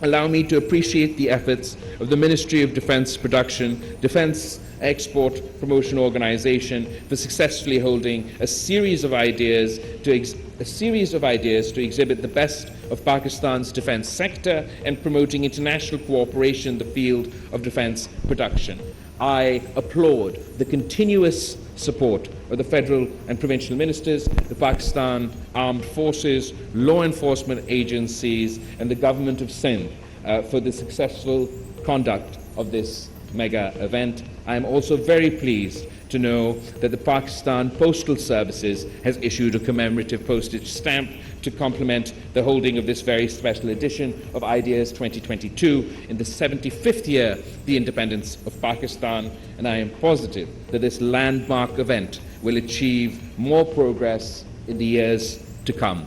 allow me to appreciate the efforts of the Ministry of Defence Production, Defence Export Promotion Organisation for successfully holding a series of ideas to exhibit the best of Pakistan's defence sector and promoting international cooperation in the field of defence production. I applaud the continuous support of the federal and provincial ministers, the Pakistan Armed Forces, law enforcement agencies, and the government of Sindh for the successful conduct of this mega event. I am also very pleased to know that the Pakistan Postal Services has issued a commemorative postage stamp to complement the holding of this very special edition of Ideas 2022 in the 75th year of the independence of Pakistan, and I am positive that this landmark event will achieve more progress in the years to come.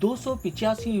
285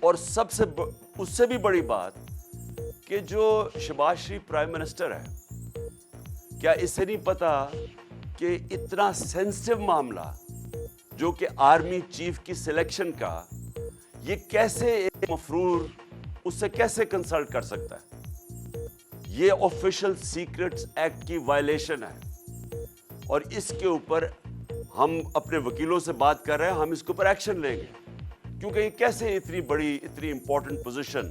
اور اس سے بھی بڑی بات کہ جو شہباز شریف prime minister ہے, کیا اسے نہیں پتا کہ اتنا سینسٹیو معاملہ جو کہ آرمی چیف کی سلیکشن کا, یہ کیسے ایک مفرور اس سے کیسے کنسلٹ کر سکتا ہے؟ یہ آفیشل سیکرٹس ایکٹ کی وائلیشن ہے, اور اس کے اوپر ہم اپنے وکیلوں سے بات کر رہے ہیں, ہم اس کے اوپر ایکشن لیں گے, کیونکہ یہ کیسے اتنی بڑی اتنی امپورٹنٹ پوزیشن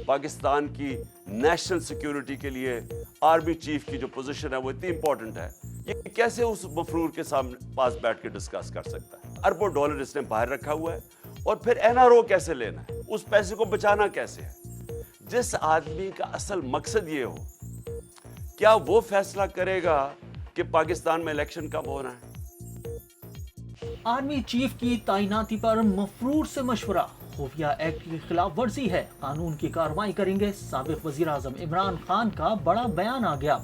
پاکستان کی نیشنل سیکیورٹی کے لیے آرمی چیف کی جو پوزیشن ہے وہ اتنی امپورٹنٹ ہے, یہ کیسے اس مفرور کے سامنے پاس بیٹھ کے ڈسکس کر سکتا ہے؟ اربوں ڈالر اس نے باہر رکھا ہوا ہے, اور پھر NRO کیسے لینا ہے, اس پیسے کو بچانا کیسے ہے؟ جس آدمی کا اصل مقصد یہ ہو, کیا وہ فیصلہ کرے گا کہ پاکستان میں الیکشن کب ہونا ہے؟ آرمی چیف کی تعیناتی پر مفرور سے مشورہ, خفیہ ایکٹ کی خلاف ورزی ہے, قانون کی کارروائی کریں گے. سابق وزیر اعظم عمران خان کا بڑا بیان آ گیا.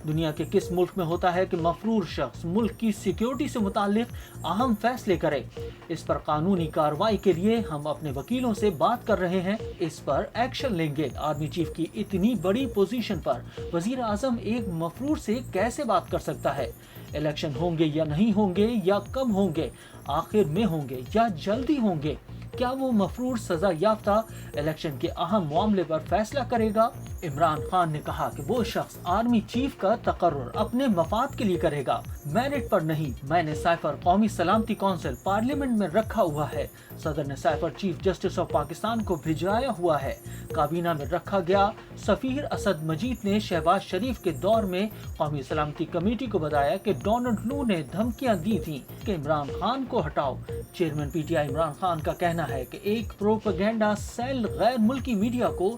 دنیا کے کس ملک میں ہوتا ہے کہ مفرور شخص ملک کی سیکیورٹی سے متعلق اہم فیصلے کرے؟ اس پر قانونی کارروائی کے لیے ہم اپنے وکیلوں سے بات کر رہے ہیں, اس پر ایکشن لیں گے. آرمی چیف کی اتنی بڑی پوزیشن پر وزیر اعظم ایک مفرور سے کیسے بات کر سکتا ہے؟ الیکشن ہوں گے یا نہیں ہوں گے, یا کب ہوں گے, آخر میں ہوں گے یا جلدی ہوں گے؟ کیا وہ مفرور سزا یافتہ الیکشن کے اہم معاملے پر فیصلہ کرے گا؟ عمران خان نے کہا کہ وہ شخص آرمی چیف کا تقرر اپنے مفاد کے لیے کرے گا, میرٹ پر نہیں. میں نے سائفر قومی سلامتی کونسل پارلیمنٹ میں رکھا ہوا ہے. صدر نے cipher chief justice of Pakistan کو بھجوایا ہوا ہے. کابینہ میں رکھا گیا. سفیر اسد مجید نے شہباز شریف کے دور میں قومی سلامتی کمیٹی کو بتایا کہ ڈونلڈ لو نے دھمکیاں دی تھیں کہ عمران خان کو ہٹاؤ. چیئرمین PTI عمران خان کا کہنا ہے کہ ایک پروپیگنڈا سیل غیر ملکی میڈیا کو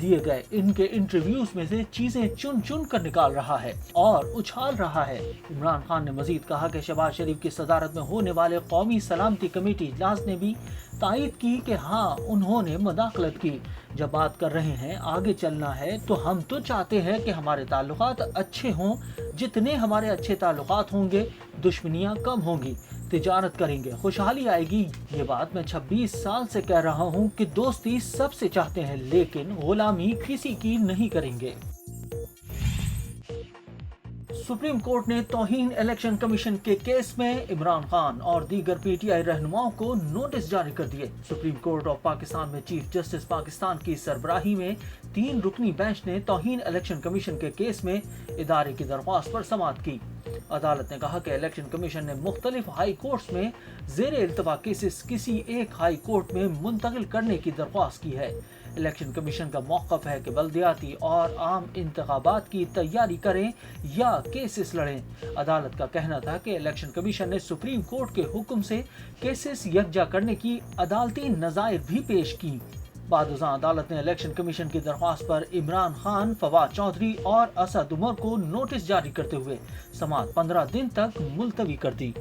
دیے گئے ان کے انٹرویوز میں سے چیزیں چن چن کر نکال رہا ہے اور اچھال رہا ہے. عمران خان نے مزید کہا کہ شہباز شریف کی صدارت میں ہونے والے قومی سلامتی کمیٹی اجلاس نے بھی تائید کی کہ ہاں انہوں نے مداخلت کی. جب بات کر رہے ہیں آگے چلنا ہے تو ہم تو چاہتے ہیں کہ ہمارے تعلقات اچھے ہوں. جتنے ہمارے اچھے تعلقات ہوں گے دشمنیاں کم ہوں گی, تجارت کریں گے, خوشحالی آئے گی. یہ بات میں 26 سال سے کہہ رہا ہوں کہ دوستی سب سے چاہتے ہیں لیکن غلامی کسی کی نہیں کریں گے. سپریم کورٹ نے توہین الیکشن کمیشن کے کیس میں عمران خان اور دیگر PTI رہنماؤں کو نوٹس جاری کر دیے. سپریم کورٹ آف پاکستان میں چیف جسٹس پاکستان کی سربراہی میں 3 رکنی بینچ نے توہین الیکشن کمیشن کے کیس میں ادارے کی درخواست پر سماعت کی. عدالت نے کہا کہ الیکشن کمیشن نے مختلف ہائی کورٹس میں زیر التوا کیسز کسی ایک ہائی کورٹ میں منتقل کرنے کی درخواست کی ہے. الیکشن کمیشن کا موقف ہے کہ بلدیاتی اور عام انتخابات کی تیاری کریں یا کیسز لڑیں. عدالت کا کہنا تھا کہ الیکشن کمیشن نے سپریم کورٹ کے حکم سے کیسز یکجا کرنے کی عدالتی نظائر بھی پیش کی. بعد ازاں عدالت نے الیکشن کمیشن کی درخواست پر عمران خان، فواد چودھری اور اسد عمر کو نوٹس جاری کرتے ہوئے سماعت 15 دن تک ملتوی کر دی.